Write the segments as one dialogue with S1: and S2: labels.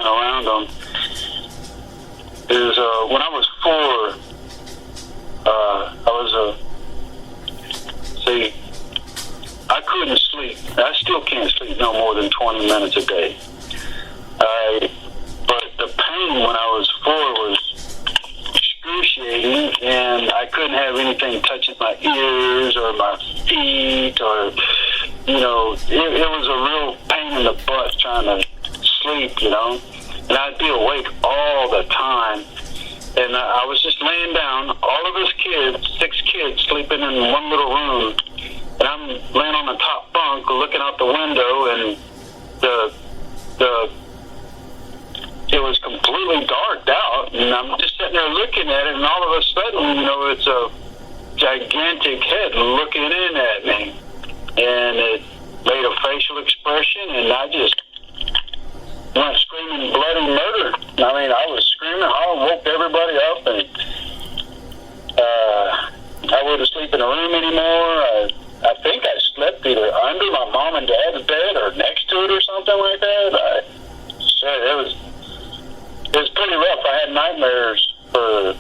S1: running around them is when I was 4, I couldn't sleep. I still can't sleep no more than 20 minutes a day. But the pain when I was 4 was excruciating, and I couldn't have anything touching my ears or my feet, or, it was a real pain in the butt trying to sleep, and I'd be awake all the time. And I was just laying down, all of us kids, 6 kids, sleeping in one little room. And I'm laying on the top bunk, looking out the window, and it was completely darked out. And I'm just sitting there looking at it, and all of a sudden, it's a gigantic head looking in at me. And it made a facial expression, and I just went screaming bloody murder. I mean, I was screaming. I woke everybody up, and I wouldn't sleep in the room anymore. I think I slept either under my mom and dad's bed or next to it or something like that. It was pretty rough. I had nightmares for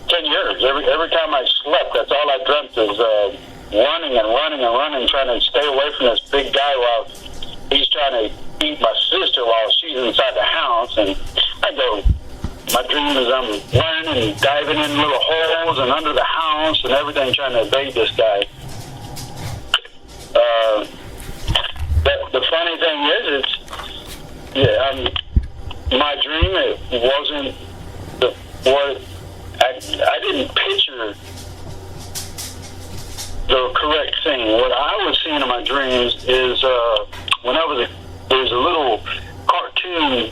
S1: 10 years. Every time I slept, that's all I dreamt is running and running and running, trying to stay away from this big guy while he's trying to eat my sister while she's inside the house. And my dream is I'm running and diving in little holes and under the house and everything, trying to evade this guy. The funny thing is, my dream, it wasn't I didn't picture the correct thing. What I was seeing in my dreams is there was a little cartoon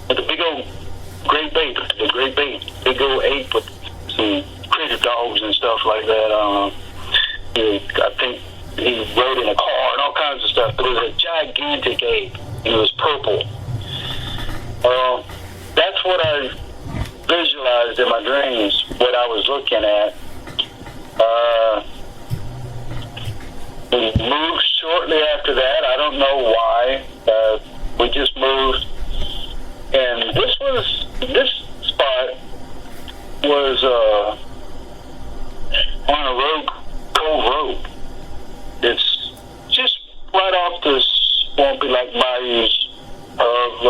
S1: with a big old big old ape with some critter dogs and stuff like that. I think he rode in a car and all kinds of stuff. But it was a gigantic ape. It was purple. Well, that's what I visualized in my dreams, what I was looking at. We moved shortly after that. I don't know why. We just moved. And this spot was on a Cove Road. It's just right off the swampy like bayous of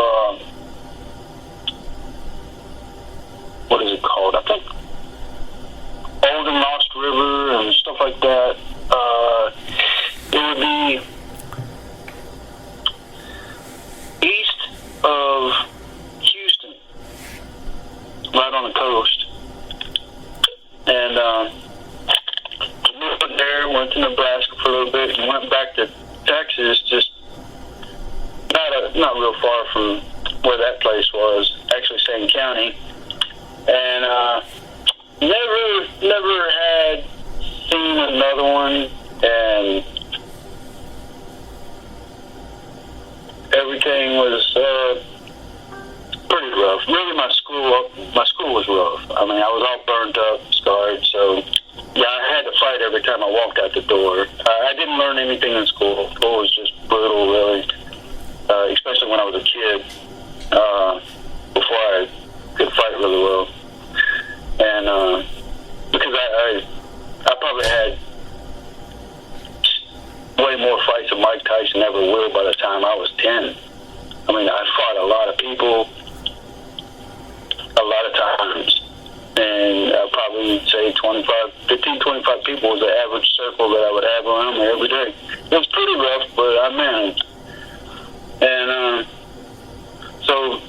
S1: what is it called? I think Old and Lost River and stuff like that. It would be east of Houston, right on the coast. And moved there, went to Nebraska for a little bit, and went back to Texas, just not real far from where that place was, actually Same County. And never had seen another one, and everything was pretty rough. Really, my school was rough. I mean, I was all burnt up, scarred, so yeah, I had to fight every time I walked out the door. I didn't learn anything in school. School was just brutal, really, especially when I was a kid, before I could fight really well. And because I probably had way more fights than Mike Tyson ever will by the time I was 10. I mean, I fought a lot of people a lot of times. And I'd probably say 15, 25 people was the average circle that I would have around me every day. It was pretty rough, but I managed. And so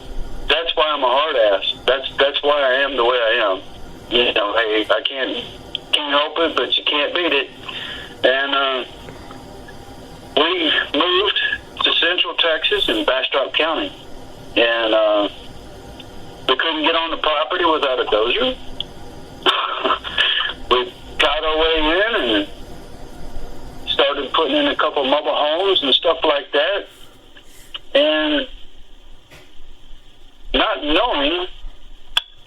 S1: that's why I'm a hard ass. That's why I am the way I am. Hey, I can't help it, but you can't beat it. And we moved to Central Texas in Bastrop County. And we couldn't get on the property without a dozer. We got our way in and started putting in a couple mobile homes and stuff like that. And not knowing,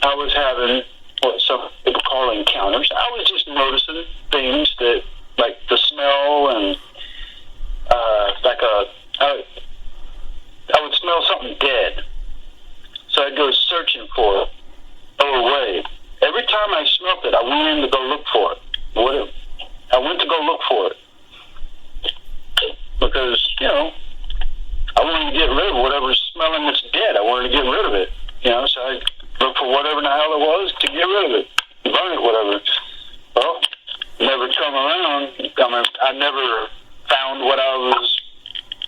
S1: I was having what some people call encounters. I was just noticing things that, like the smell and I would smell something dead. So I'd go searching for it away. Every time I smelt it, I went in to go look for it. I went to go look for it. Because, you know, I wanted to get rid of whatever's smelling that's dead. I wanted to get rid of it. You know, so I looked for whatever the hell it was to get rid of it. Burn it, whatever. Well, never come around. I mean, I never found what I was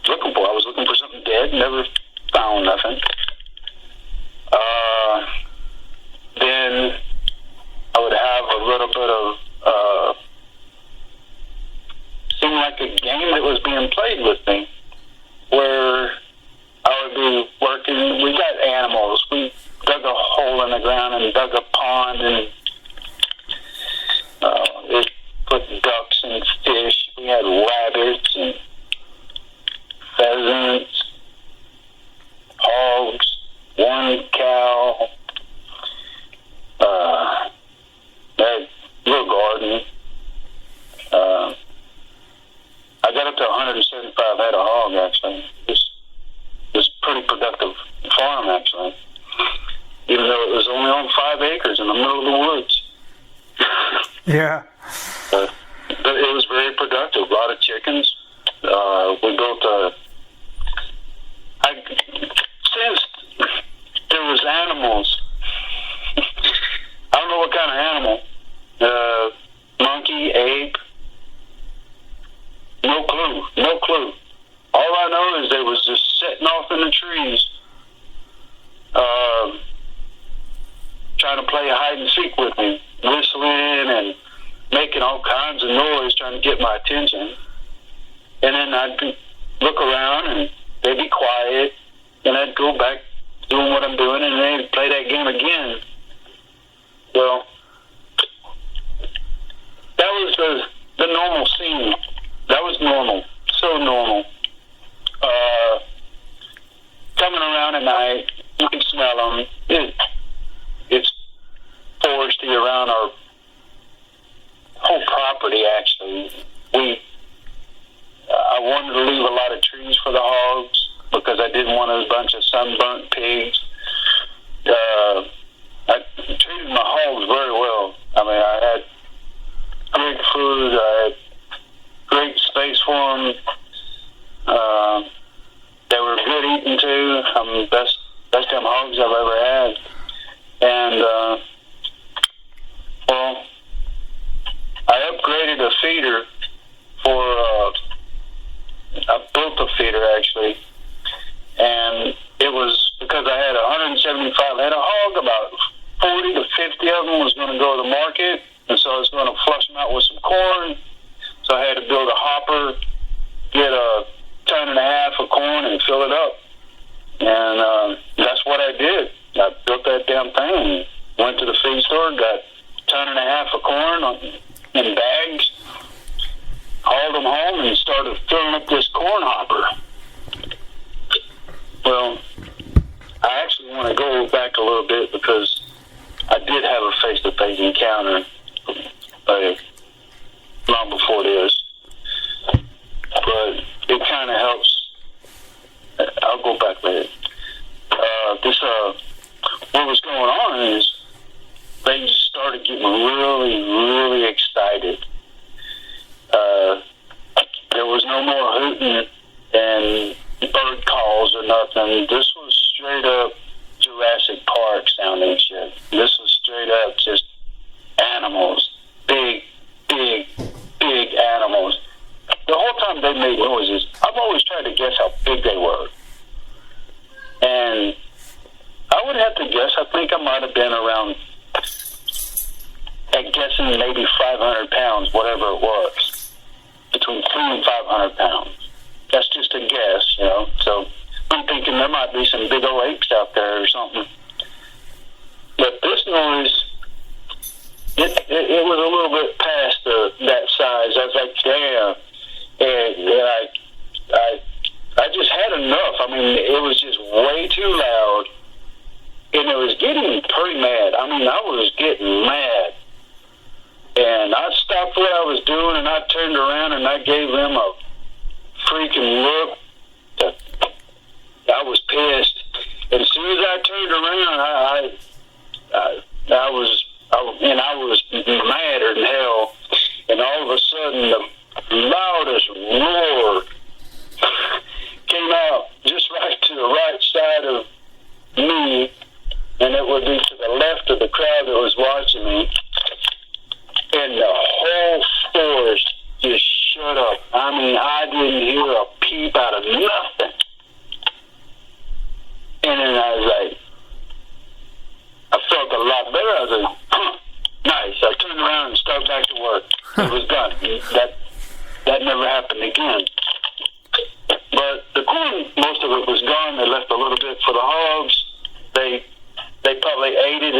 S1: looking for. I was looking for something dead, never found nothing. Then I would have a little bit of seemed like a game that was being played with me, where I would be working. We got animals. We dug a hole in the ground and dug a pond, and it put ducks and fish. We had rabbits and pheasants, hogs, one cow, that little garden. I got up to 175 head of hog, actually. It was a pretty productive farm, actually, even though it was only on 5 acres in the middle of the woods.
S2: Yeah.
S1: But it was very productive. A lot of chickens. We built since there was animals, I don't know what kind of animal, monkey, ape, no clue. All I know is they was just sitting off in the trees, trying to play hide and seek with me, whistling and making all kinds of noise, trying to get my attention. And then I'd look around and they'd be quiet, and I'd go back doing what I'm doing, and they'd play that game again. Well, that was the normal scene. That was normal, so normal. Coming around at night, you can smell them. It's foresty around our whole property, actually. I wanted to leave a lot of trees for the hogs because I didn't want a bunch of sunburnt pigs. I treated my hogs very well. I mean, I had great food. I had great space for them. They were good eating too. Best damn hogs I've ever had. And well, I upgraded a feeder I built a feeder, actually, and it was because I had 175 head of hog, about 40 to 50 of them was going to go to the market, and so I was going to flush them out with some corn. So I had to build a hopper, get a ton and a half of corn, and fill it up. And that's what I did. I built that damn thing, went to the feed store, got a ton and a half of corn in bags, hauled them home, and started filling up this corn hopper. Well, I actually want to go back a little bit because I did have a face-to-face encounter long before this, but it kind of helps. I'll go back later. What was going on is they just started getting really, really excited. There was no more hooting and bird calls or nothing. This was straight up Jurassic Park sounding shit. This was straight up just animals. Big animals. The whole time they made noises, I've always tried to guess how big they were. And I would have to guess, I think I might have been around, I'm guessing maybe 500 pounds, whatever it was. Between 300 and 500 pounds. That's just a guess, you know. So I'm thinking there might be some big old apes out there or something. But this noise, it was a little bit past that size. I was like, damn. And I just had enough. I mean, it was just way too loud. And it was getting pretty mad. I mean, I was getting mad. And I stopped what I was doing, and I turned around, and I gave them a freaking look. I was pissed. And as soon as I turned around, and the whole forest just shut up. I mean, I didn't hear a peep out of nothing. And then I was like, I felt a lot better. I was like, nice. I turned around and started back to work. It was done. That never happened again. But the corn, most of it was gone. They left a little bit for the hogs. They probably ate it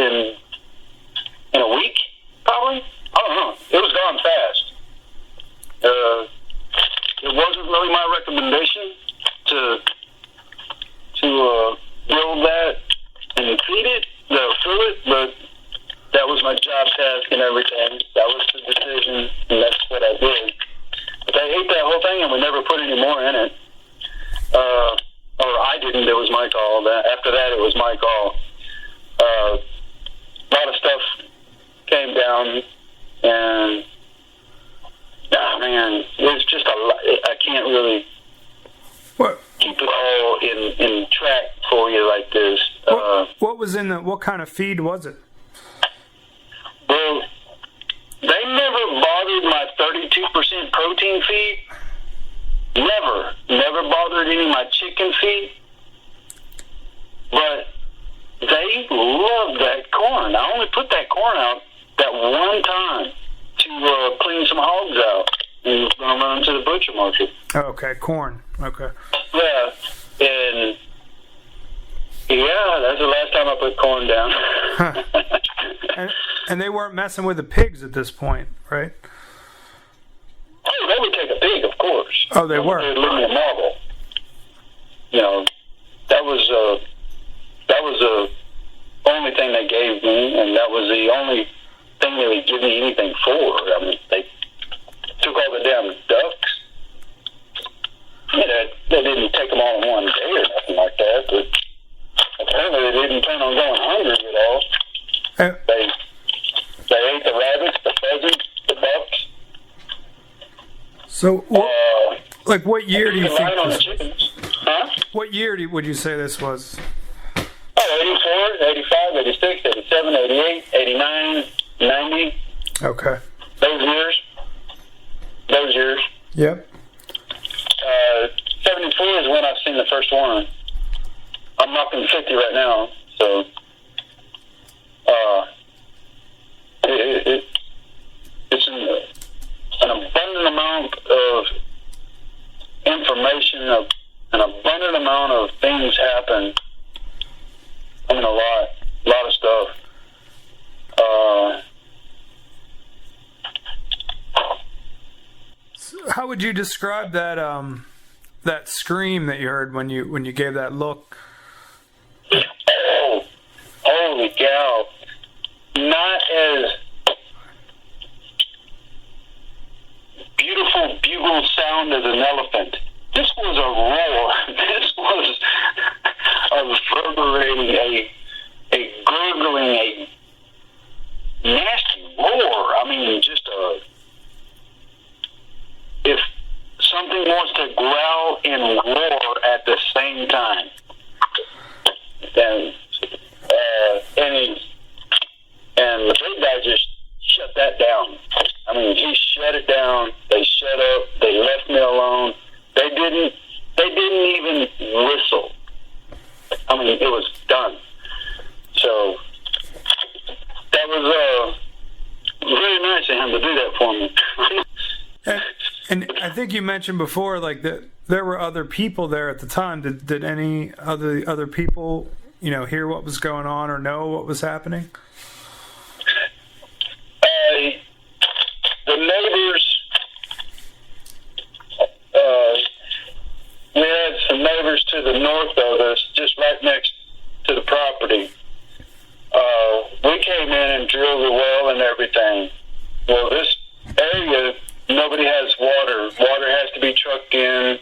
S1: in a week, probably. I don't know. It was gone fast. It wasn't really my recommendation to build that and feed it, fill it, but that was my job task and everything. That was the decision, and that's what I did. But they ate that whole thing, and we never put any more in it. Or I didn't. It was my call. After that, it was my call. A lot of stuff came down, and man, it's just a lot. I can't really keep it all in track for you like this.
S2: What was in what kind of feed was it?
S1: Well, they never bothered my 32% protein feed. Never bothered any of my chicken feed. But they loved that corn. I only put that corn out that one time to clean some hogs out. And was going to run them to the butcher market.
S2: Oh, okay, corn. Okay.
S1: Yeah, and that's the last time I put corn down.
S2: Huh. And they weren't messing with the pigs at this point, right?
S1: Oh, they would take a pig, of course.
S2: Oh, they were.
S1: They'd leave me a marble. You know, that was the only thing they gave me, and that was the only thing they would give me anything for. I mean, they took all the damn ducks. They didn't take them all in one day or nothing like that, but apparently they didn't plan on going hungry at all. They ate the rabbits, the pheasants, the bucks.
S2: So, what year do you think this was?
S1: Huh?
S2: What year would you say this was?
S1: Oh, 84, 85, 86, 87, 88, 89, 90.
S2: Okay.
S1: Those years.
S2: Yep.
S1: 74 is when I've seen the first one. I'm knocking 50 right now, so it's an abundant amount of information, an abundant amount of things happen. I mean, a lot of stuff.
S2: How would you describe that that scream that you heard when you gave that look?
S1: Oh, holy cow! Not as beautiful bugle sound as an elephant. This was a roar. This was a reverberating, a gurgling, a nasty roar. I mean, just if something wants to growl and roar at the same time. And the big guy just shut that down. I mean, he shut it down. They shut up. They left me alone. They didn't even whistle. I mean, it was done. So that was very nice of him to do that for me.
S2: And I think you mentioned before, like, that there were other people there at the time. Did any other people, hear what was going on or know what was happening?
S1: The neighbors, we had some neighbors to the north of us, just right next to the property. We came in and drilled the well and everything. Well, this area, nobody has water. Water has to be trucked in.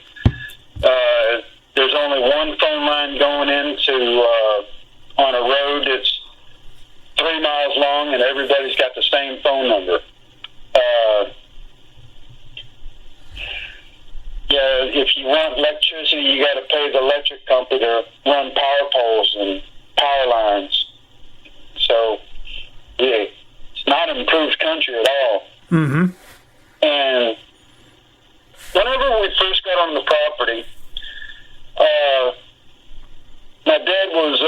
S1: There's only one phone line going into on a road that's 3 miles long, and everybody's got the same phone number. If you want electricity, you got to pay the electric company to run power poles and power lines. So, yeah, it's not an improved country at all.
S2: Mm-hmm.
S1: And whenever we first got on the property, my dad was,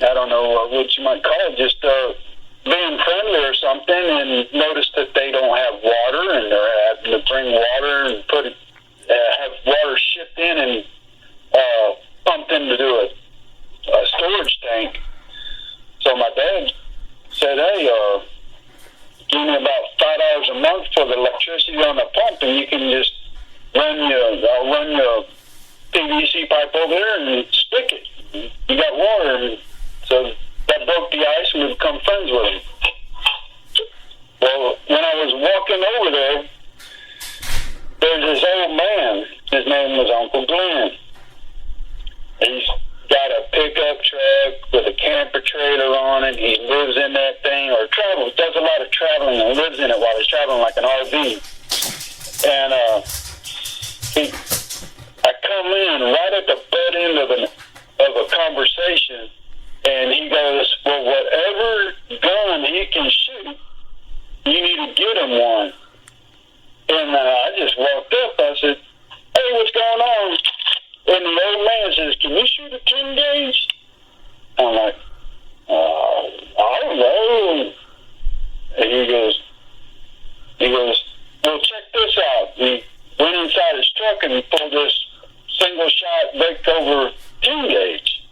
S1: I don't know what you might call it, just being friendly or something, and noticed that they don't have water, and they're having to bring water and have water shipped in and pumped into a storage tank. So my dad said, hey, give me about $5 a month for the electricity on the pump, and you can just I'll run your PVC pipe over there and stick it. You got water. And so that broke the ice, and we become friends with him. Well, when I was walking over there, there's this old man. His name was Uncle Glenn. He's got a pickup truck with a camper trailer on it. He lives in that thing, or does a lot of traveling and lives in it while he's traveling like an RV. And I come in right at the butt end of a conversation, and he goes, well, whatever gun he can shoot, you need to get him one. And I just walked up. I said, hey, what's going on? And the old man says, can you shoot a 10 gauge? I'm like, I don't know. And he goes, well, check this out. He went inside his truck and pulled this single shot break over 10 gauge.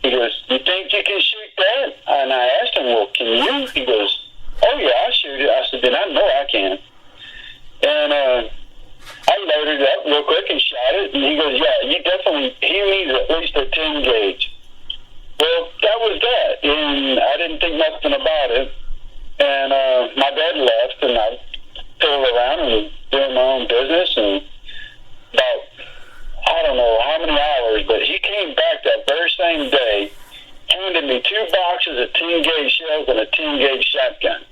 S1: He goes, you think you can shoot that? And I asked him, well, can you? He goes, oh yeah, I'll shoot it. I said, then I know I can. And I loaded it up real quick and shot it, and he goes, yeah, he needs at least a 10 gauge. Well, that was that, and I didn't think nothing about it. And my dad left, and I fiddled around and doing my own business, and about, I don't know how many hours, but he came back that very same day, handed me 2 boxes of 10 gauge shells and a 10 gauge shotgun.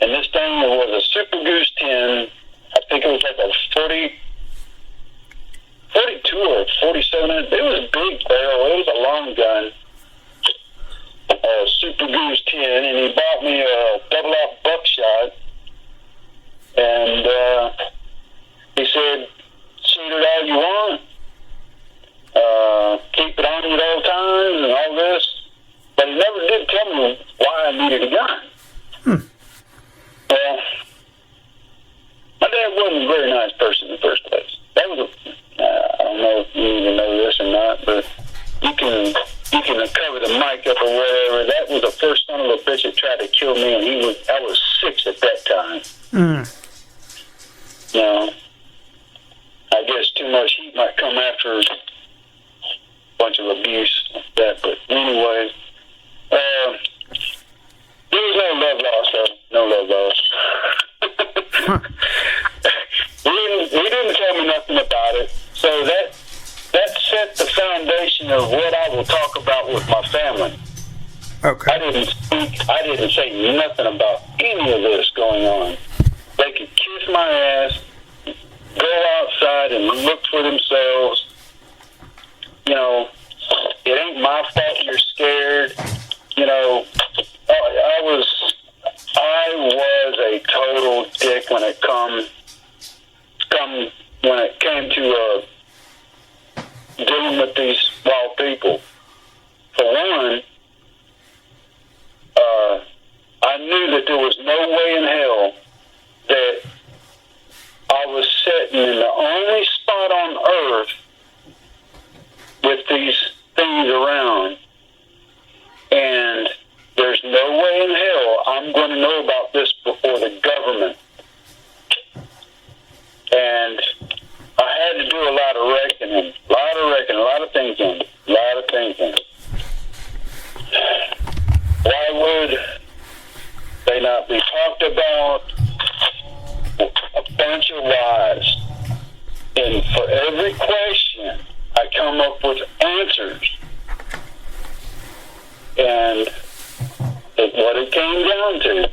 S1: And this thing was a Super Goose 10. I think it was like a 42 or 47. It was a big barrel. It was a long gun. A Super Goose 10. And he bought me a double-out buckshot. And he said, shoot it all you want. Keep it on you at all times and all this. But he never did tell me why I needed a gun. Well, my dad wasn't a very nice person in the first place. That was I don't know if you even know this or not, but you can cover the mic up or whatever. That was the first son of a bitch that tried to kill me, and I was 6 at that time. You know, I guess too much heat might come after a bunch of abuse like that. But anyway, there was no love lost, though. No love lost. He didn't tell me nothing about it. So that set the foundation of what I will talk about with my family.
S2: Okay.
S1: I didn't say nothing about any of this going on. They could kiss my ass, go outside and look for themselves. You know, it ain't my fault you're scared. You know, I was a total dick when it came to dealing with these wild people. For one, I knew that there was no way in hell that I was sitting in the only spot on earth with these things around, and there's no way in hell I'm going to know about this before the government. And I had to do a lot of reckoning, a lot of thinking. Why would they not be talked about? A bunch of lies. And for every question, I come up with answers. And what it came down to,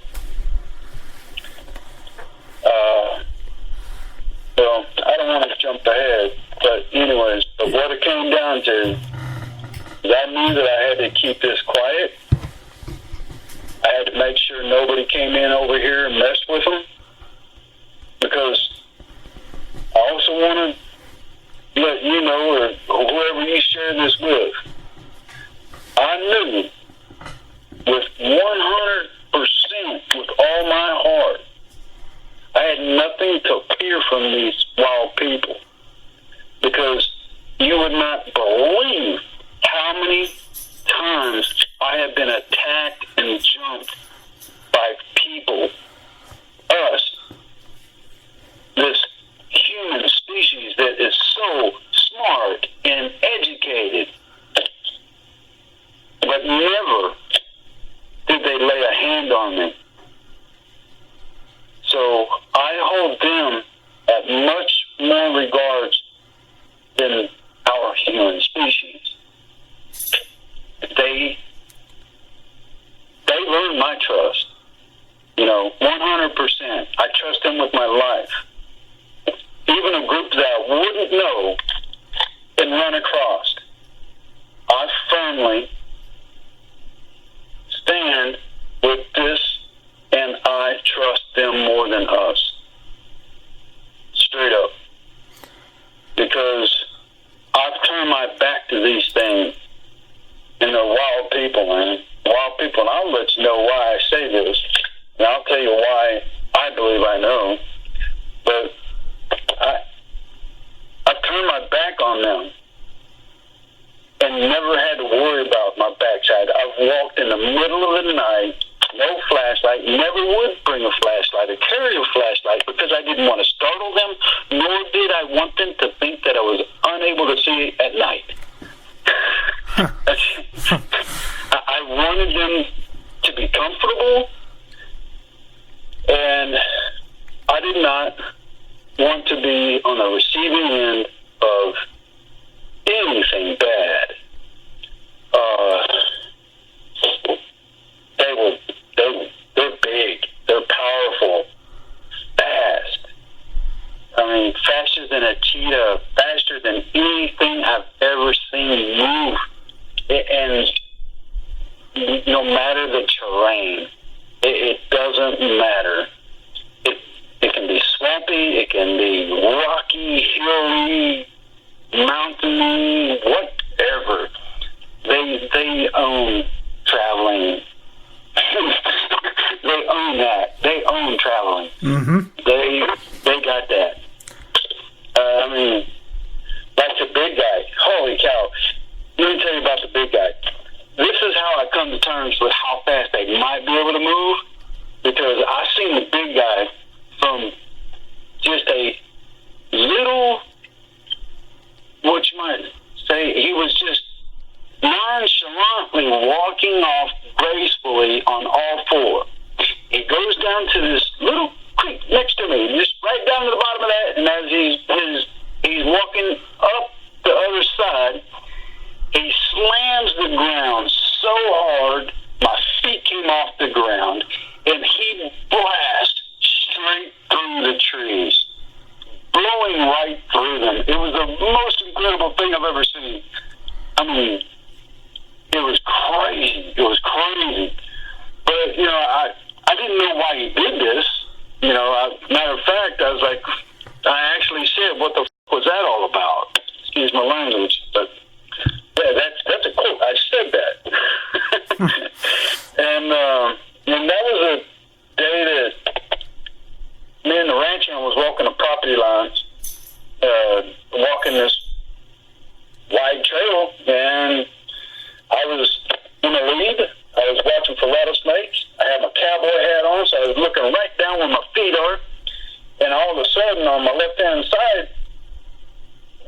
S1: well, I don't want to jump ahead, but anyways, what it came down to is I knew that I had to keep this quiet. I had to make sure nobody came in over here and messed with them, because I also want to let you know, or whoever you share this with, I knew with 100%, with all my heart, I had nothing to fear from these wild people, because you would not believe how many times I have been attacked and jumped by people, us, this human species that is so smart and educated, but never did they lay a hand on me. So I hold them at much more regards than our human species. They earned my trust. 100%. I trust them with my life. Even a group that I wouldn't know and run across, I firmly stand with this, and I trust them more than us. Straight up. Because I've turned my back to these things. And they're wild people, man. Wild people. And I'll let you know why I say this. And I'll tell you why I believe I know. But I've turned my back on them and never had to worry about my backside. I've walked in the middle of the night, no flashlight, never would bring a flashlight or carry a flashlight, because I didn't want to startle them, nor did I want them to think that I was unable to see at night. I wanted them to be comfortable, and I did not want to be on the receiving end of anything bad. They're big, they're powerful, fast. I mean, faster than a cheetah, faster than anything I've ever seen move. And no matter the terrain, it doesn't matter. It can be swampy, it can be rocky, hilly, mountainy, whatever. They own traveling. They own that. They own traveling. Mm-hmm. They got that. I mean, like the big guy. Holy cow. Let me tell you about the big guy. This is how I come to terms with how fast they might be able to move, because I seen the big guy from just a little, what you might say, he was just nonchalantly walking off gracefully on all four. He goes down to this little creek next to me, just right down to the bottom of that, and as he's walking up the other side, he slams the ground so hard, my feet came off the ground, and he blasts straight through the trees, blowing right through them. It was the most incredible thing I've ever seen. I mean, it was crazy. It was crazy. But, I didn't know why he did this. Matter of fact, I was like, I actually said, what the f*** was that all about? Excuse my language, but yeah, that's a quote. I said that. And that was a day that me and the ranch hand was walking the property lines, walking this wide trail, and I was in the lead. I was watching for rattlesnakes. I had my cowboy hat on, so I was looking right down where my feet are, and all of a sudden, on my left-hand side,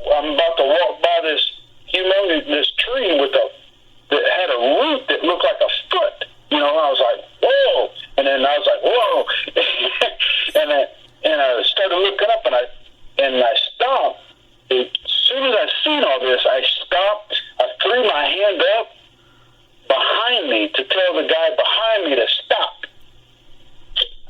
S1: I'm about to walk by this tree that had a root that looked like a foot. I was like, whoa! And then I was like, whoa! and I started looking up, and I stopped. As soon as I seen all this, I stopped. I threw my hand up behind me to tell the guy behind me to stop.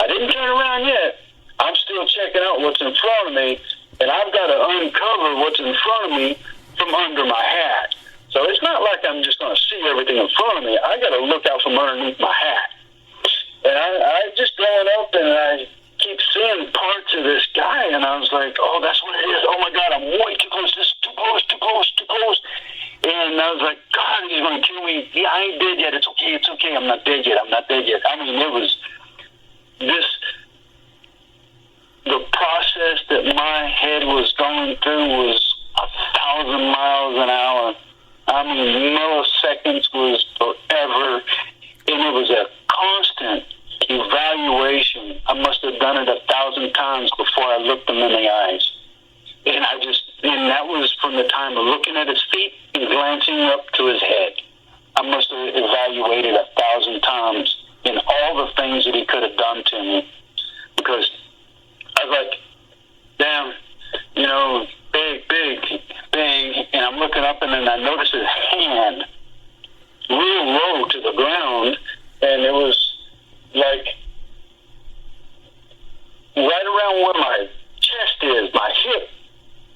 S1: I didn't turn around yet. I'm still checking out what's in front of me, and I've got to uncover what's in front of me from under my hat. So it's not like I'm just going to see everything in front of me. I got to look out from underneath my hat. And I just going up, and I keep seeing parts of this guy, and I was like, oh, that's what it is. Oh, my God, I'm way too close. This is too close, too close, too close. And I was like, God, he's going to kill me. Yeah, I ain't dead yet. It's okay. It's okay. I'm not dead yet. I'm not dead yet. I mean, it was the process that my head was going through was 1,000 miles an hour. I mean, milliseconds was forever. And it was a constant evaluation. I must have done it 1,000 times before I looked them in the eyes. And that was from the time of looking at his feet and glancing up to his head. I must have evaluated 1,000 times in all the things that he could have done to me. Because I was like, damn, big. And I'm looking up, and then I noticed his hand real low to the ground. And it was like right around where my chest is, my hip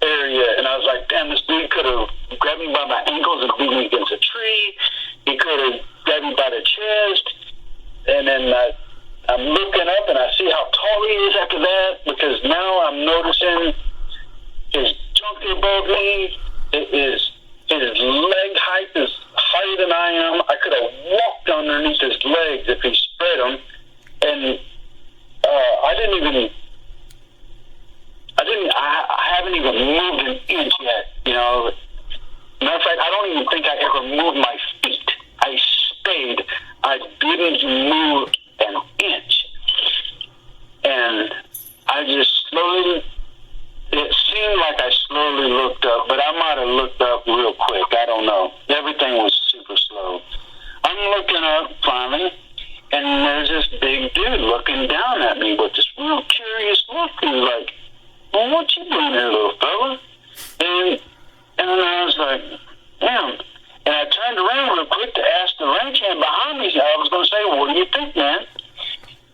S1: area. And I was like, damn, this dude could have grabbed me by my ankles and beat me against a tree. He could have grabbed me by the chest. And then I'm looking up, and I see how tall he is after that, because now I'm noticing his junk above me. His leg height is higher than I am. I could have walked underneath his legs if he spread them. And I haven't even moved an inch yet, Matter of fact, I don't even think I ever moved my feet. I stayed. I didn't move an inch. And I just slowly, it seemed like I slowly looked up, but I might have looked up real quick. I don't know. Everything was super slow. I'm looking up finally, and there's this big dude looking down at me with this real curious look. He's like, well, what you doing here, little fella? And then I was like, damn. And I turned around real quick to ask the ranch hand behind me. I was going to say, what do you think, man?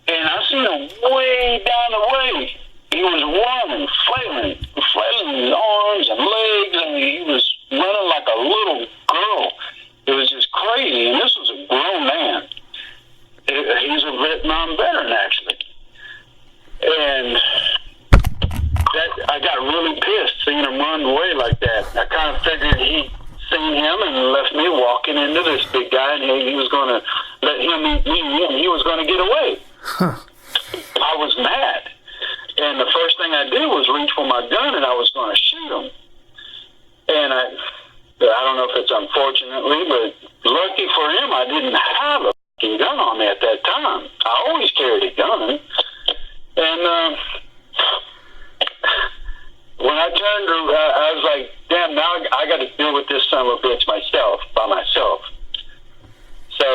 S1: And I seen him way down the way. He was running, flailing his arms and legs, and he was running like a little girl. It was just crazy. And this was a grown man. He's a Vietnam veteran, actually. And I got really pissed seeing him run away like that. I kind of figured he'd seen him and left me walking into this big guy, and he was going to let him eat me, and he was going to get away. Huh. I was mad. And the first thing I did was reach for my gun, and I was going to shoot him. And I don't know if it's unfortunately, but lucky for him, I didn't have a fucking gun on me at that time. I always carried a gun. And when I turned, I was like, damn, now I got to deal with this son of a bitch by myself. So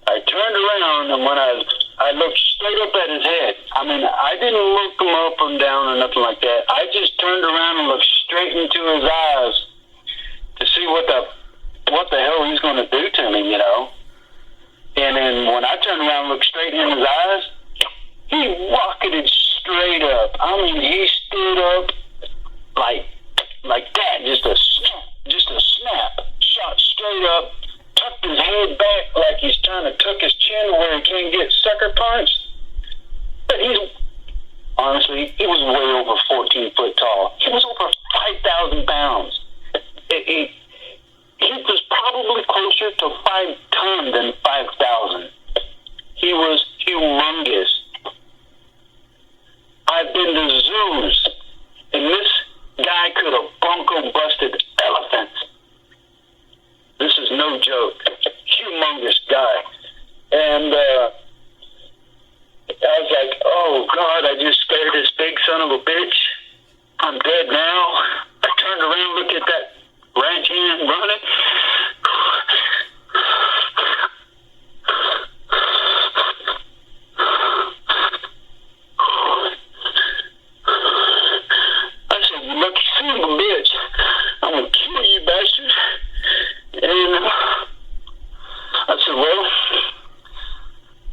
S1: I turned around, and when I looked straight up at his head. I mean, I didn't look him up and down or nothing like that. I just turned around and looked straight into his eyes to see what the hell he's going to do to me, And then when I turned around and looked straight in his eyes, he rocketed straight up. I mean, he stood up like that, just a snap, shot straight up, tucked his head back like he's trying to tuck his chin where he can't get sucker punched. But honestly, he was way over 14 foot tall. He was over 5,000 pounds. He was probably closer to 5 ton than 5,000. He was humongous. I've been to zoos, and this guy could have bronco busted elephants. This is no joke. Humongous guy. And I was like, oh, God, I just scared this big son of a bitch. I'm dead now. I turned around, looked at that ranch hand running. I said, you lucky son of a bitch. I'm going to kill you, bastard. And I said, well,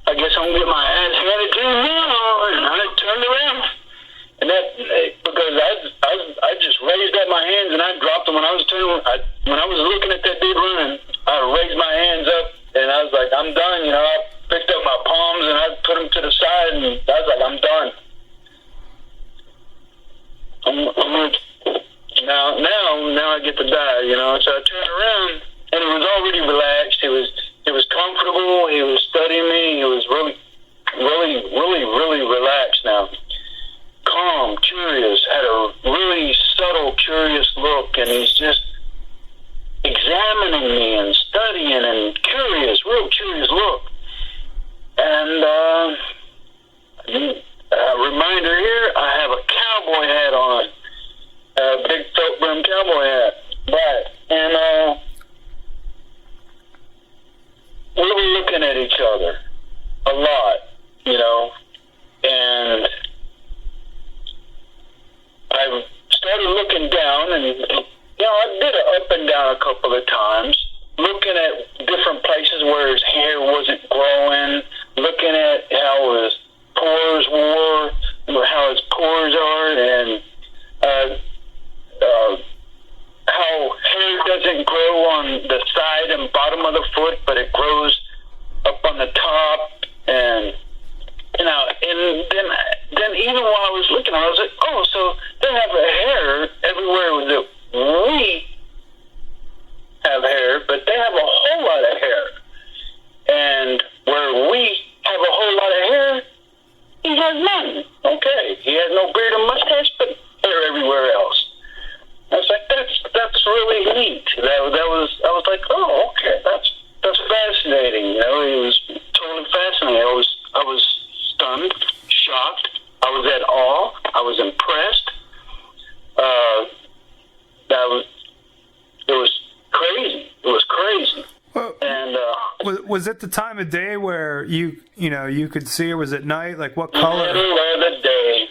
S1: I guess I'm going to get my ass handed to me now. And I turned around. And because I just raised up my hands and I dropped them when I was looking at that dude running. I raised my hands up and I was like, I'm done. I picked up my palms and I put them to done. Now I get to die, you know. So I turned around, and he was already relaxed. He was comfortable. He was studying me. He was really relaxed now. Calm, curious, had a really subtle, curious look, and he's just examining me and studying and curious, real curious look. And a reminder here, I have a cowboy hat on, a big felt brim cowboy hat, black, and we were looking at each other a lot, you know, and I started looking down, and, you know, I did it up and down a couple of times, looking at different places where his hair wasn't growing, looking at how his pores were, or how his pores are, and how hair doesn't grow on the side and bottom of the foot, but it grows up on the top, and you know, and then even while I was looking, I was like, oh, so they have a hair everywhere that we have hair, but they have a whole lot of hair. And where we have a whole lot of hair, he has none. Okay, he has no beard or mustache, but hair everywhere else. I was like, that's really neat. I was like, oh, okay, that's fascinating. You know, it was totally fascinating. I was stunned, shocked. I was at awe. I was impressed. It was crazy. It was crazy.
S2: Well, and was it the time of day where you could see, or was it night? Like what color?
S1: Middle of the day.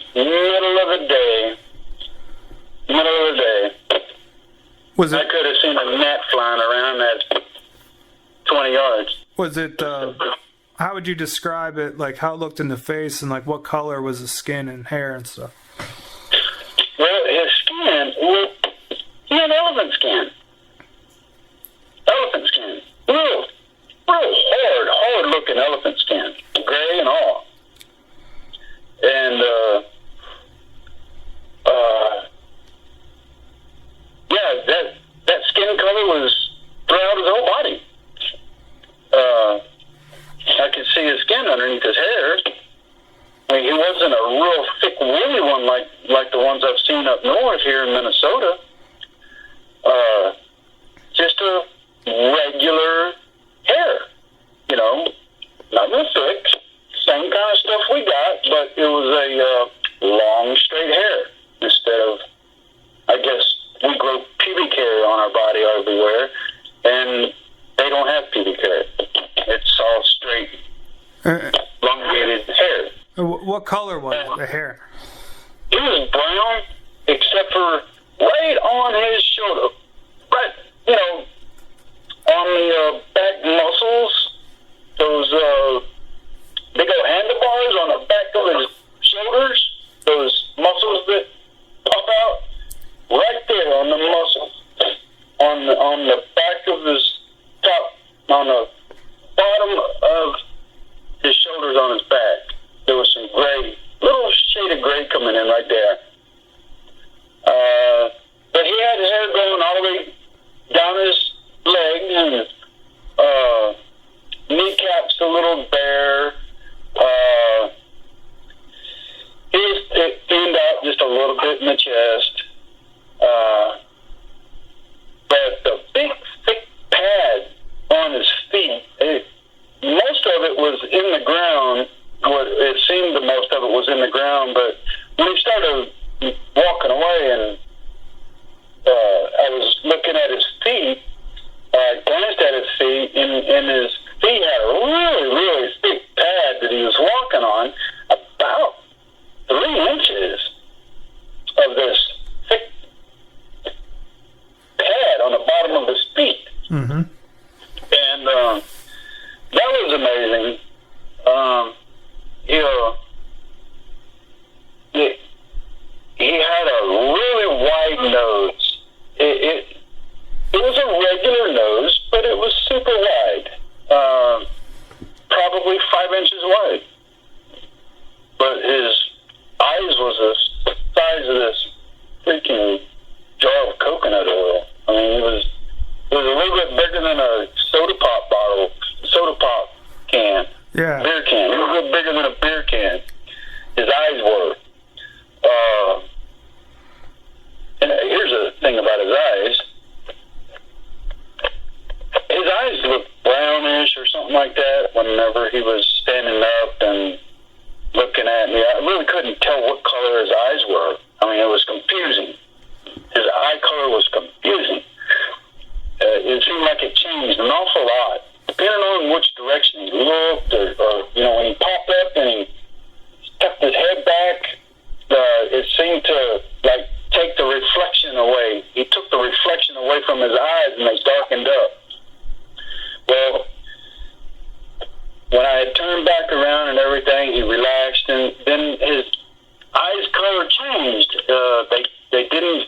S2: Was it?
S1: I could have seen a gnat flying around that 20 yards.
S2: Was it? How would you describe it? Like how it looked in the face, and like what color was the skin and hair and stuff?
S1: Well, his skin. Well, he had elephant skin. Elephant skin. Real hard looking elephant skin. Gray and all. And, yeah, that skin color was throughout his whole body. I could see his skin underneath his hair. I mean, he wasn't a real thick, woolly one like the ones I've seen up north here in Minnesota. Just a regular hair, you know, not real thick, same kind of stuff we got, but it was a long, straight hair instead of, I guess, we grow pubic hair on our body everywhere, and they don't have pubic hair. It's all straight, elongated hair.
S2: What color was the hair?
S1: It was brown, except for right on his shoulder, right, you know, on the back muscles, those big old handlebars on the back of his shoulders, those muscles that pop out, right there on the muscles, on the back of his top, on the bottom of his shoulders on his back, there was some gray, little shade of gray coming in right there. But he had his hair going all the way down his legs, and kneecaps a little bare. It thinned out just a little bit in the chest. But the big, thick pad on his feet, most of it was in the ground. It seemed the most of it was in the ground, but when he started walking away, and I was looking at his feet, I glanced at his feet, and his feet had a really thick pad that he was walking on, about 3 inches of this thick pad on the bottom of his feet.
S2: Mm-hmm.
S1: And that was amazing. He had a really wide nose. It was a regular nose, but it was super wide. Probably 5 inches wide. But his eyes were. And here's the thing about his eyes. His eyes looked brownish or something like that whenever he was standing up and looking at me. I really couldn't tell what color his eyes were. I mean, it was confusing. His eye color was confusing. It seemed like it changed an awful lot, depending on which direction he looked, or when he popped up and he tucked his head back, it seemed to, like, take the reflection away. He took the reflection away from his eyes, and they darkened up. Well, when I had turned back around and everything, he relaxed, and then his eyes color changed. They didn't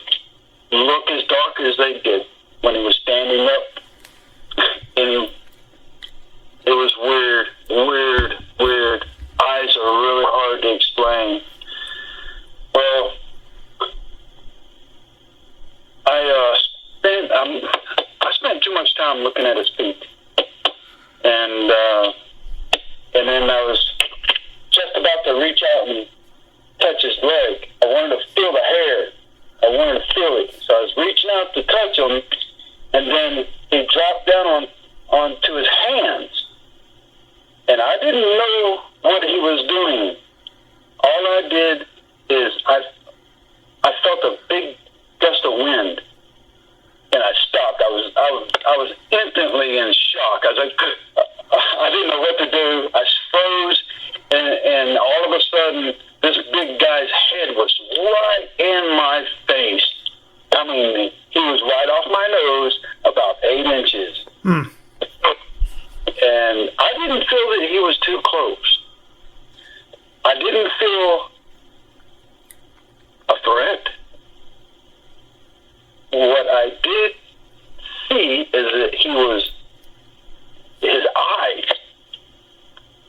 S1: look as dark as they did when he was standing up. And it was weird. Eyes are really hard to explain. Well, I spent too much time looking at his feet. And then I was just about to reach out and touch his leg. I wanted to feel the hair. I wanted to feel it. So I was reaching out to touch him, and then he dropped down onto his hands. And I didn't know what he was doing. All I did is I felt a big gust of wind, and I stopped. I was instantly in shock. I was like, I didn't know what to do. I froze, and all of a sudden, this big guy's head was right in my face. I mean, he was right off my nose, about 8 inches. And I didn't feel that he was too close. I didn't feel a threat. What I did see is that his eyes,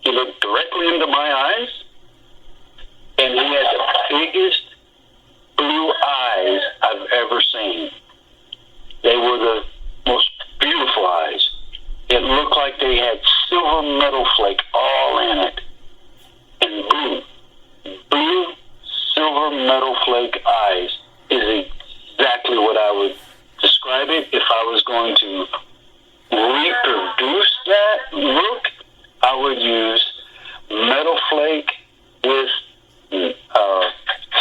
S1: he looked directly into my eyes, and he had the biggest blue eyes I've ever seen. They were the most beautiful eyes. It looked like they had silver metal flake all in it. And blue silver metal flake eyes is exactly what I would describe it. If I was going to reproduce that look, I would use metal flake with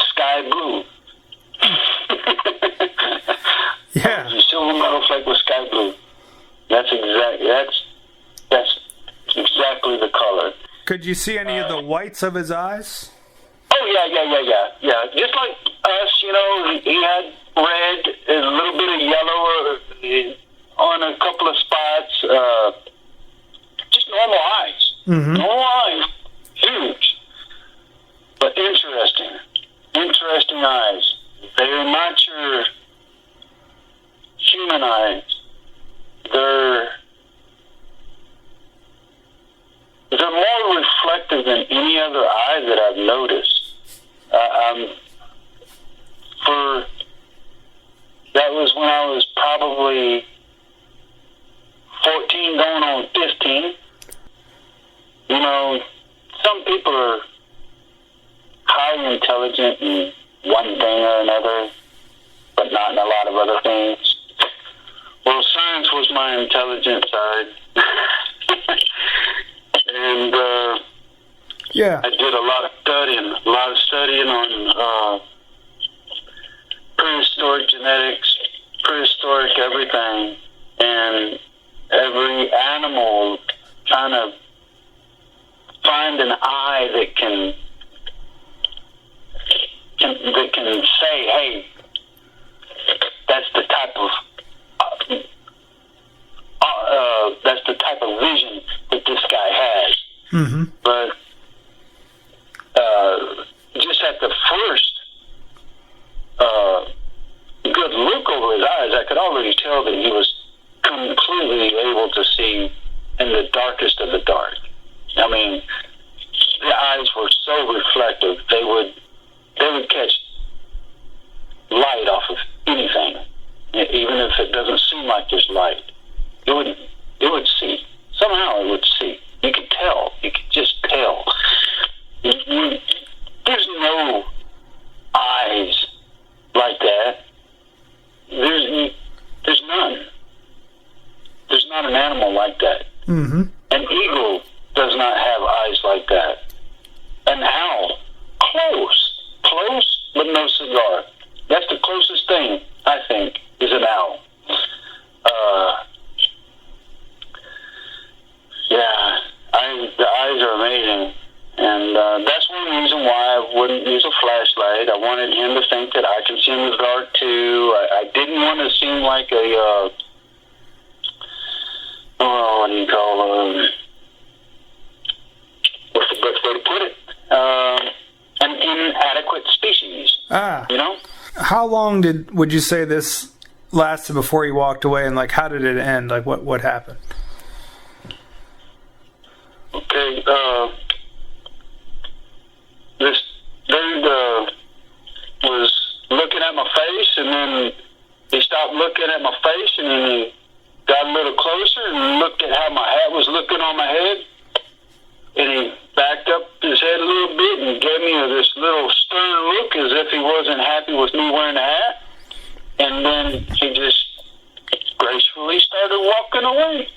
S1: sky blue.
S2: Yeah.
S1: Silver metal flake with sky blue. That's exactly the color.
S2: Could you see any of the whites of his eyes?
S1: Oh, yeah. Just like us, he had red, a little bit of yellow on a couple of spots. Just normal eyes. Mm-hmm. Normal eyes. Huge. But interesting. Interesting eyes. They're not your human eyes. They're more reflective than any other eye that I've noticed. That was when I was probably 14 going on 15. Some people are highly intelligent in one thing or another, but not in a lot of other things. Well, science was my intelligent side. And I did a lot of studying on prehistoric genetics, prehistoric everything, and every animal, trying to find an eye that can say, hey, that's the type of vision that this guy has. Mm-hmm. But just at the first good look over his eyes, I could already tell that he was completely able to see in the darkest of the dark. I mean, the eyes were so reflective, they would catch light off of anything, even if it doesn't seem like there's light. It would see. Somehow it would see. You could tell. You could just tell. There's
S2: Mm-hmm.
S1: An eagle does not have eyes like that. An owl, close, but no cigar. That's the closest thing, I think, is an owl. The eyes are amazing. And that's one reason why I wouldn't use a flashlight. I wanted him to think that I can see in the dark, too. I didn't want to seem like a, what do you call what's the best way to put it? An inadequate species. You know?
S2: How long would you say this lasted before you walked away, and, like, how did it end? Like, what happened?
S1: Okay, this dude was looking at my face, and then he stopped looking at my face, and then he got a little closer and looked at how my hat was looking on my head, and he backed up his head a little bit and gave me this little stern look as if he wasn't happy with me wearing a hat, and then he just gracefully started walking away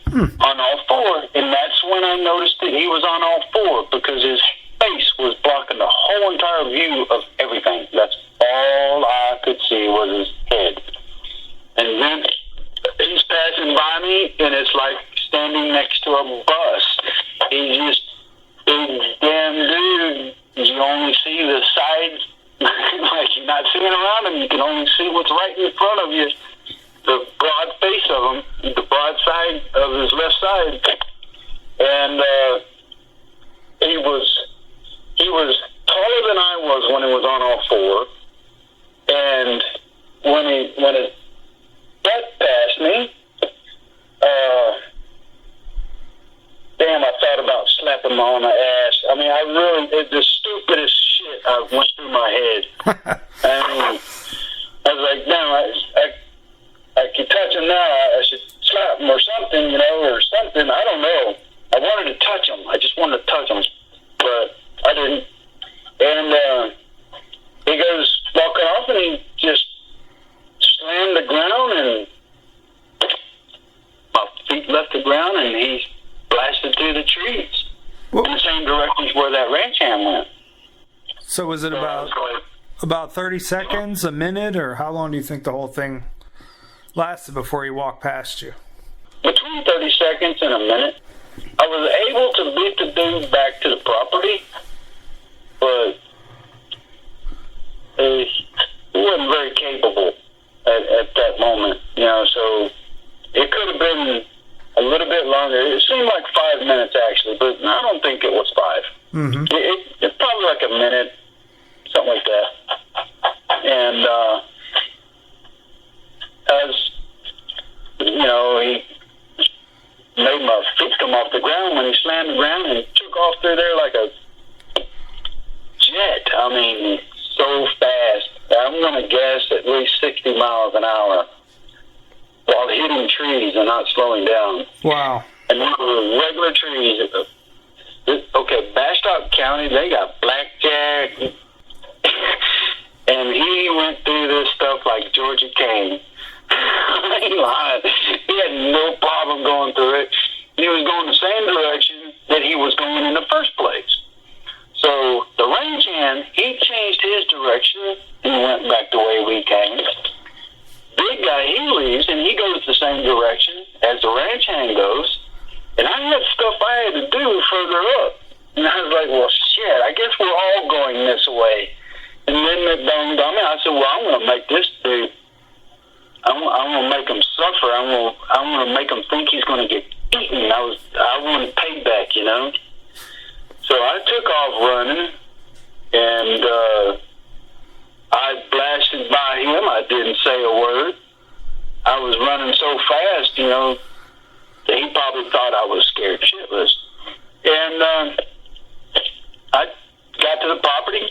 S1: on all four. And that's when I noticed that he was on all four, because his face was blocking the whole entire view of everything. That's all I could see was his head. And then he's passing by me, and it's like standing next to a bus. He's just big damn dude. You only see the sides. Like, you're not seeing around him. You can only see what's right in front of you. The broad face of him, the broad side of his left side, and he was taller than I was when he was on all four, and when his butt passed me, damn, I thought about slapping him on the ass. I mean, it's the stupidest shit went through my head. I was like, damn, I can touch him now. I should slap him or something, or something. I don't know. I wanted to touch him. I just wanted to touch him, but I didn't. And he goes walking off, and he just slammed the ground, and my feet left the ground, and he blasted through the trees in the same direction where that ranch hand went.
S2: So was it about 30 seconds, a minute, or how long do you think the whole thing lasted before he walked past you?
S1: Between 30 seconds and a minute. I was able to beat the dude back to the property, but he wasn't very capable at that moment, so it could have been a little bit longer. It seemed like 5 minutes, actually, but I don't think it was 5. Mm-hmm. It's probably like a minute, something like that. And as he made my feet come off the ground when he slammed the ground, and took off through there like a jet. I mean, so fast. I'm going to guess at least 60 miles an hour while hitting trees and not slowing down.
S2: Wow.
S1: And these were regular trees. Okay, Bastrop County, they got blackjack. And he went through this stuff like Georgia Kane. He lied. He had no problem going through it. He was going the same direction that he was going in the first place. So the range hand, he changed his direction and went back the way we came. Big guy, he leaves, and he goes the same direction as the ranch hand goes. And I had stuff I had to do further up. And I was like, well, shit, I guess we're all going this way. And then it dawned on me. I said, well, I'm going to make this dude, I'm going to make him suffer. I'm going to make him think he's going to get eaten. I want payback, So I took off running, and I blasted by him. I didn't say a word. I was running so fast, that he probably thought I was scared shitless. And I got to the property,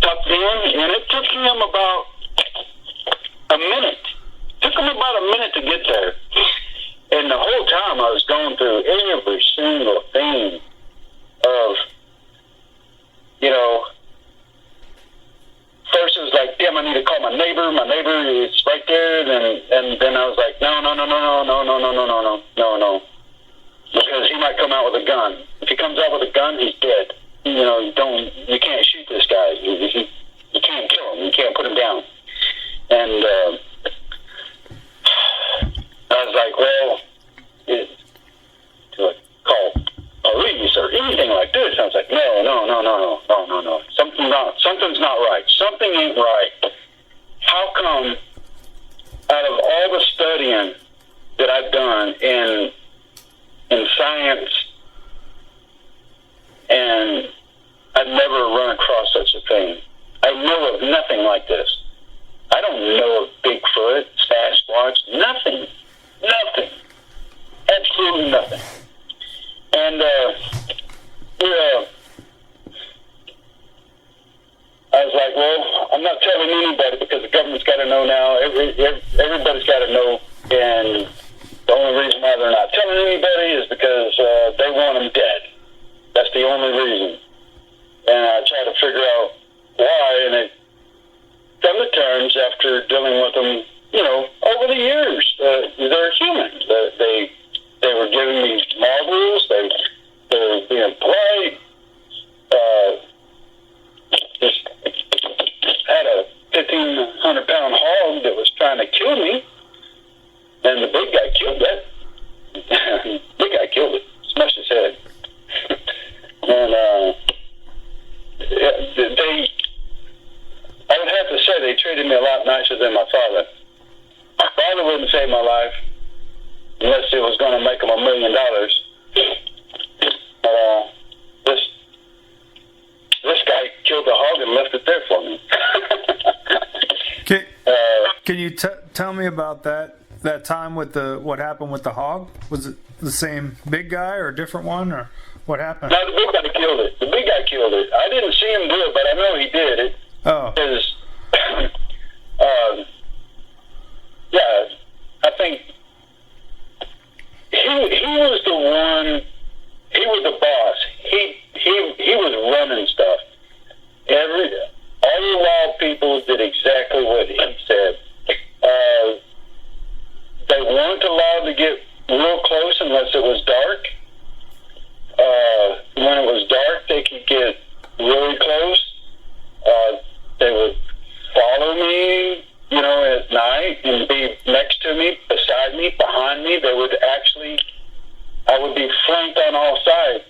S1: tucked in, and it took him about a minute. Took him about a minute to get there. And the whole time I was going through every single thing of, first it was like, damn, I need to call my neighbor. My neighbor is right there. And then I was like, no. Because because he might come out with a gun. If he comes out with a gun, he's dead. You know, you can't shoot this guy. You can't kill him. You can't put him down. And I was like, well, do I call police or anything like this? I was like, no. Something's not right. Something ain't right. How come out of all the studying that I've done in science, and I've never run across such a thing? I know of nothing like this. I don't know of Bigfoot, Sasquatch, nothing. Absolutely nothing. And I was like, well, I'm not telling anybody because the government's got to know now. Everybody's got to know. And the only reason why they're not telling anybody is because they want them dead. That's the only reason. And I try to figure out why, and it come to terms after dealing with them, you know, over the years. They're humans. They were giving me marbles. They were being polite. Just had a 1,500-pound hog that was trying to kill me, and the big guy killed that. Big guy killed it, smashed his head. And I would have to say they treated me a lot nicer than my father. My father wouldn't save my life unless it was going to make him $1 million. This guy killed the hog and left it there for me.
S2: Can you tell me about that time with what happened with the hog? Was it the same big guy or a different one, or what happened?
S1: No, the big guy killed it. I didn't see him do it, but I know he did it.
S2: Oh.
S1: Because, yeah, I think he was the one. He was the boss. He was running stuff. All the wild people did exactly what he said. They weren't allowed to get real close unless it was dark. When it was dark, they could get really close. They would follow me, you know, at night and be next to me, beside me, behind me. I would be flanked on all sides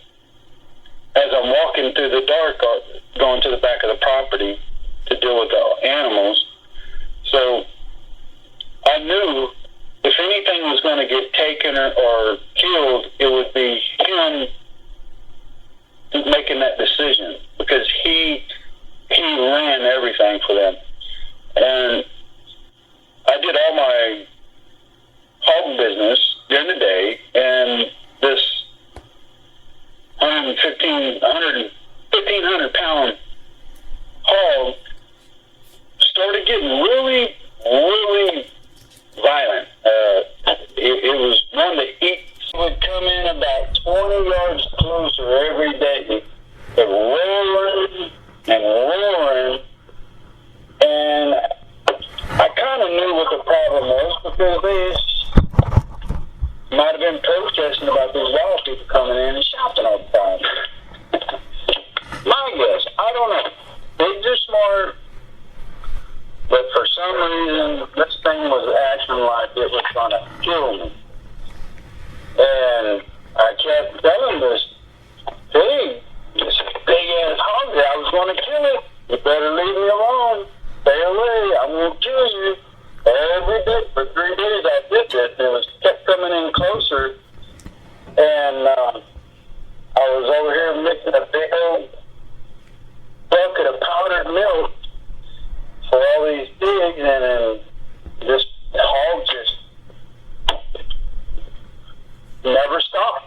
S1: as I'm walking through the dark, going to the back of the property to deal with the animals. So I knew if anything was going to get taken or killed, it would be him making that decision, because he ran everything for them. And I did all my hog business during the day, and this 1,500-pound hog started getting really, really violent. It was one to eat. It would come in about 20 yards closer every day, roaring and roaring. And I kind of knew what the problem was, because they might have been protesting about these wild people coming in and shopping all the time. My guess, I don't know. They're smart, but for some reason, this thing was acting like it was going to kill me. And I kept telling this big ass hog that I was going to kill it. You better leave me alone. Stay away. I won't kill you. Every day for 3 days I did this, and it kept coming in closer. And I was over here mixing a big old bucket of powdered milk for all these pigs, and then this hog just never stopped.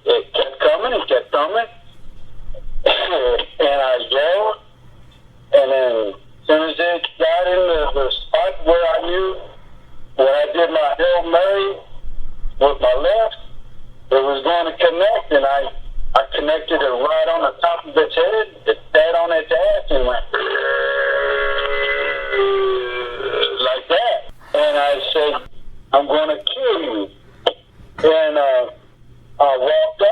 S1: It kept coming and kept coming. And I yelled, and then as soon as it got in the spot where I knew when I did my Hail Mary with my left, it was going to connect, and I connected it right on the top of its head. It sat on its ass and went like that. And I said, I'm going to kill you. And I walked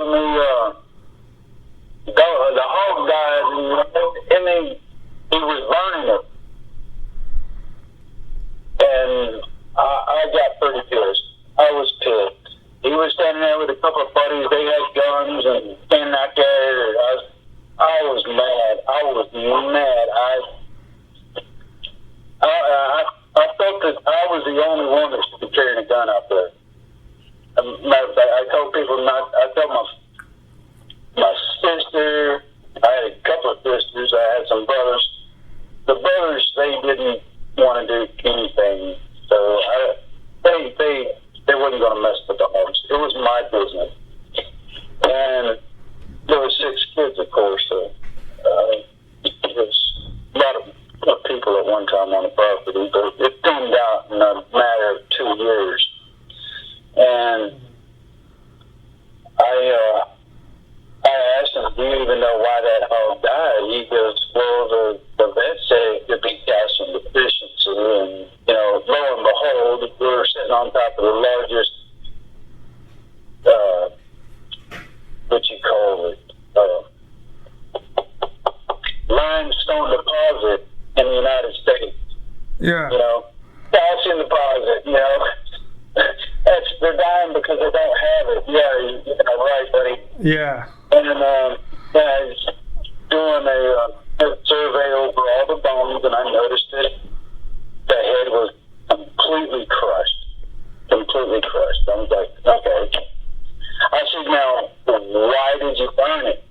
S1: telling me the hog died, and he was burning it. And I got pretty pissed. I was pissed. He was standing there with a couple of buddies. They had guns and standing out there. I was mad. I was mad. I felt that I was the only one that should be carrying a gun out there. Matter of fact, I told people not. I told my sister. I had a couple of sisters. I had some brothers. The brothers, they didn't want to do anything. So they wasn't going to mess with the hogs. It was my business. And there were 6 kids, of course. So it was a lot of people at one time on the property, but it thinned out in a matter of 2 years. And I asked him, do you even know why that hog died? He goes, well, the vet said it could be calcium deficiency. And, lo and behold, we were sitting on top of the largest, what you call it, limestone deposit in the United States.
S2: Yeah.
S1: Calcium deposit, they're dying because they don't have it. Yeah, right, buddy.
S2: Yeah.
S1: And I was doing a survey over all the bones, and I noticed that the head was completely crushed. Completely crushed. I was like, okay. I said, now, why did you burn it?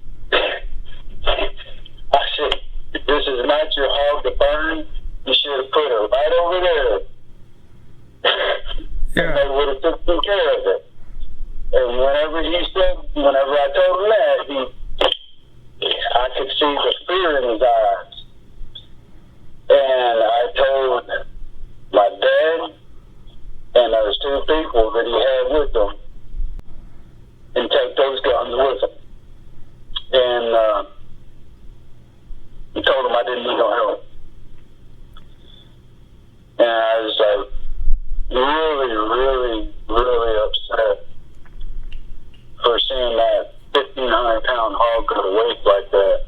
S1: I said, this is not your hog to burn. You should have put it right over there.
S2: Yeah.
S1: And they would have taken care of it. And whenever I told him that, I could see the fear in his eyes. And I told my dad and those 2 people that he had with him, and take those guns with him. And he told him I didn't need no help. And I was like, really, really, really upset for seeing that 1,500-pound hog go to waste like that.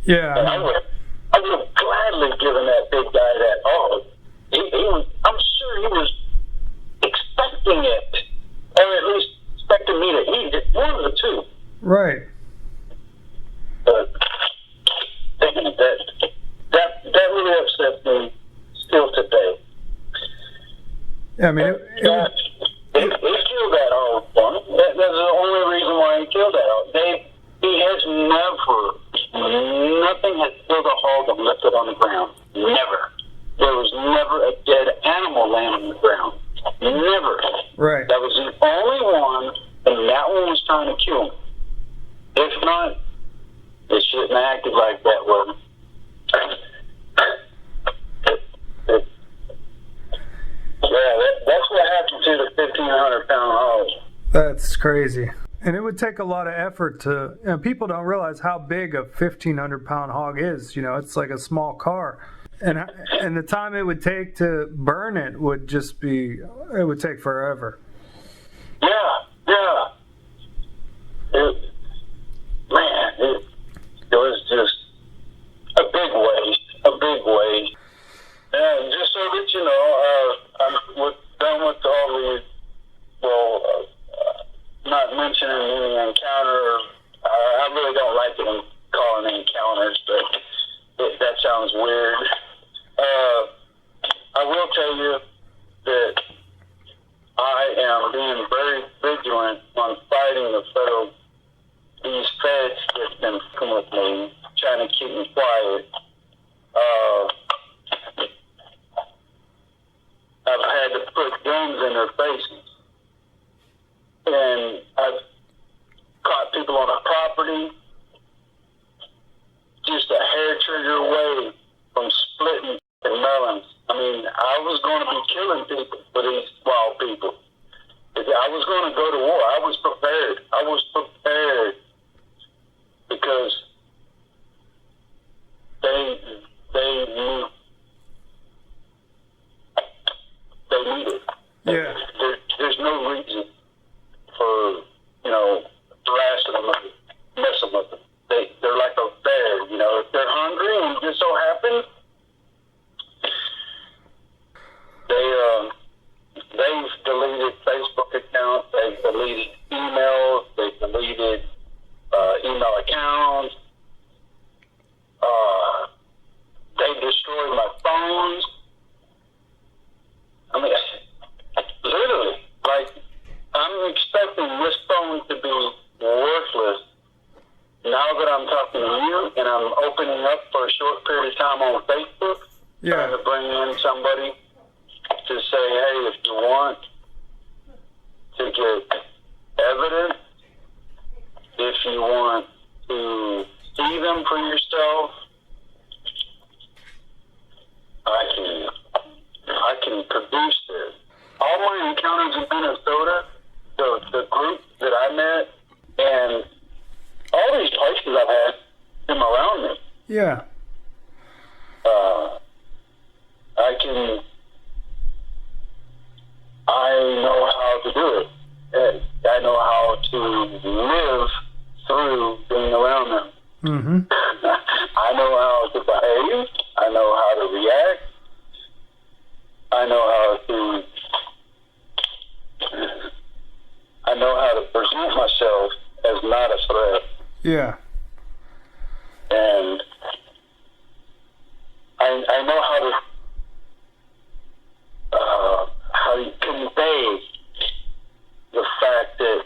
S2: Yeah.
S1: And I would have gladly given that big guy that hog. I'm sure he was expecting it, or at least expecting me to eat it. One of the 2.
S2: Right.
S1: But that really upsets me still today.
S2: Yeah, I mean,
S1: He killed that hog for me. That's the only reason why he killed that hog. He has nothing has killed a hog and left it on the ground. Never. There was never a dead animal laying on the ground. Never.
S2: Right. That
S1: was the only one, and that one was trying to kill him. If not, it shouldn't have acted like that one. That's what happened to the 1,500-pound hog.
S2: That's crazy. And it would take a lot of effort to, people don't realize how big a 1,500-pound hog is. It's like a small car. And the time it would take to burn it would take forever.
S1: Yeah. It was just a big waste. And just so that you know, I'm done with all the, not mentioning any encounter. I really don't like it calling encounters, but that sounds weird. I will tell you that I am being very vigilant on fighting these feds that's been fucking with me, trying to keep me quiet. I've had to put guns in their faces. And I've caught people on a property just a hair trigger away from splitting the melons. I mean, I was going to be killing people for these wild people. If I was going to go to war, I was prepared. Because they need it.
S2: Yeah.
S1: There's no reason for, opening up for a short period of time on Facebook, trying to bring in somebody to say, hey, if you want to get evidence, if you want to see them for yourself, I can produce this. All my encounters in Minnesota, the group that I met, and all these places I've had them around me.
S2: Yeah.
S1: I know how to do it. And I know how to live through being around them.
S2: Mm-hmm.
S1: I know how to behave. I know how to react. I know how to present myself as not a threat.
S2: Yeah.
S1: And I know how to convey the fact that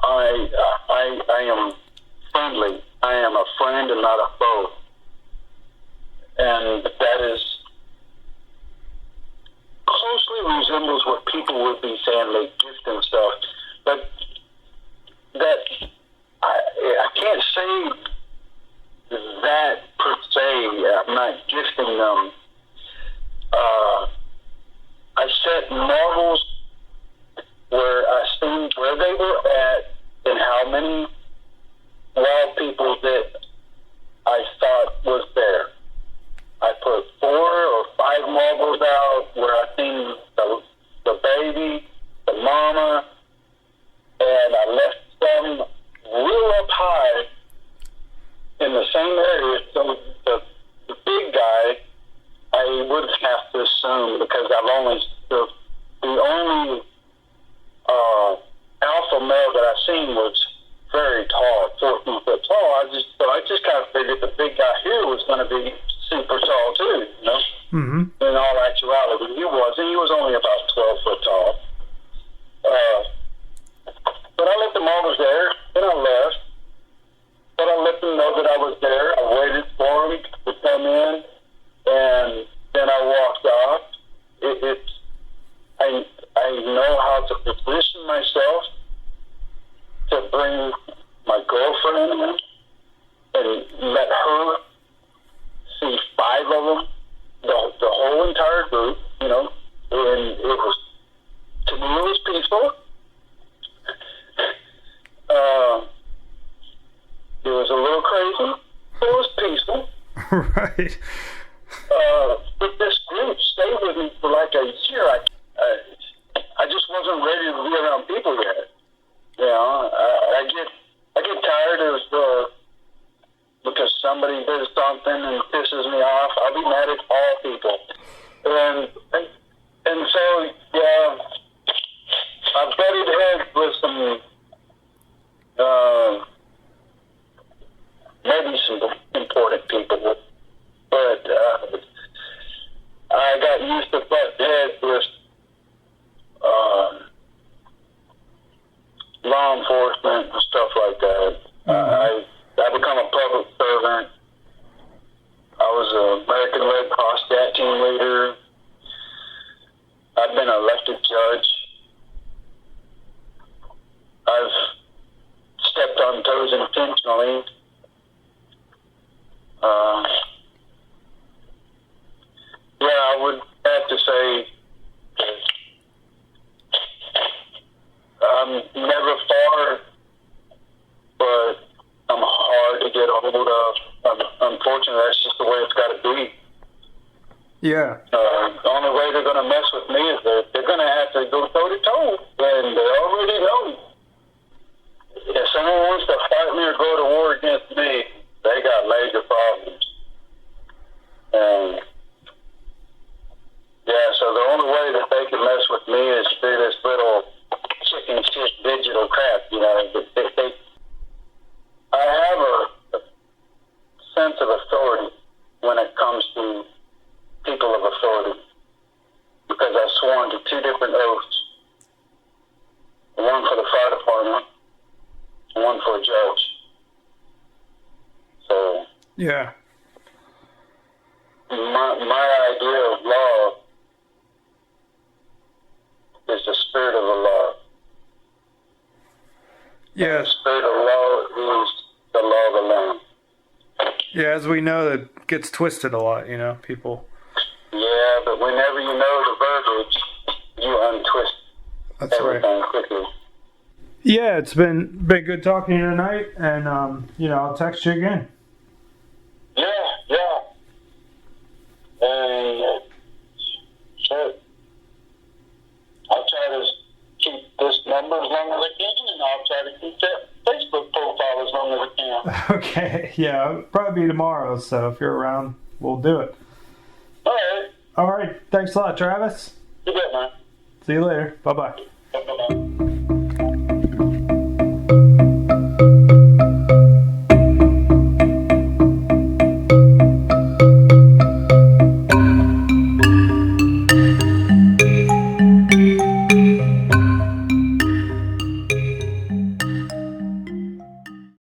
S1: I am friendly. I am a friend and not a foe. And that is closely resembles what people would be saying they gift themselves. But that I can't say that per se. I'm not gifting them. I set marvels where I seen where they were at and how many wild people that I thought was there. I put 4 or 5 marbles out where I seen the baby, the mama, and I left them real up high in the same area. So the big guy, I would have to assume, because the only alpha male that I seen was very tall, 14 foot tall. I just kind of figured the big guy here was going to be super tall too, you know.
S2: Mm-hmm.
S1: In all actuality, he wasn't. He was only about 12 foot tall. But I let them all was there, then I left. But I let them know that I was there. I waited for them to come in, and then I walked off. I know how to position myself to bring my girlfriend in and let her see 5 of them, the whole entire group, you know, and it was, to me, it was peaceful. It was a little crazy, but it was peaceful.
S2: Right.
S1: But this group stayed with me for like a year. I just wasn't ready to be around people yet. You know, I get tired of because somebody did something and pisses me off. I'll be mad at all people, and so yeah, I've butted heads with some maybe some important people, but I got used to butt heads with law enforcement and stuff like that. I become a public servant. I was an American Red Cross STAT team leader. I've been an elected judge. I've stepped on toes intentionally. Yeah, I would have to say that I'm never far, but I'm hard to get a hold of. Unfortunately, that's just the way it's got to be.
S2: Yeah.
S1: The only way they're going to mess with me is that they're going to have to go toe-to-toe, and they already know. If someone wants to fight me or go to war against me, they got major problems. And yeah, so the only way that they can mess with me is through this little chicken shit digital crap, you know. I have a sense of authority when it comes to people of authority, because I've sworn to 2 different oaths. One for the fire department, and one for a judge.
S2: Yeah.
S1: My idea of love is the spirit of the love.
S2: Yeah.
S1: The spirit of love is the love alone.
S2: Yeah, as we know, that gets twisted a lot, you know, people.
S1: Yeah, but whenever you know the verbiage, you untwist everything quickly.
S2: Yeah, it's been good talking to you tonight, and I'll text you again.
S1: Yeah. And sure. I'll try to keep this number as long as I can, and I'll try to keep that Facebook profile as long as I can.
S2: Okay, yeah, it'll probably be tomorrow, so if you're around, we'll do it.
S1: All right.
S2: Thanks a lot, Travis.
S1: You bet, man.
S2: See you later. Bye-bye.
S1: Bye-bye.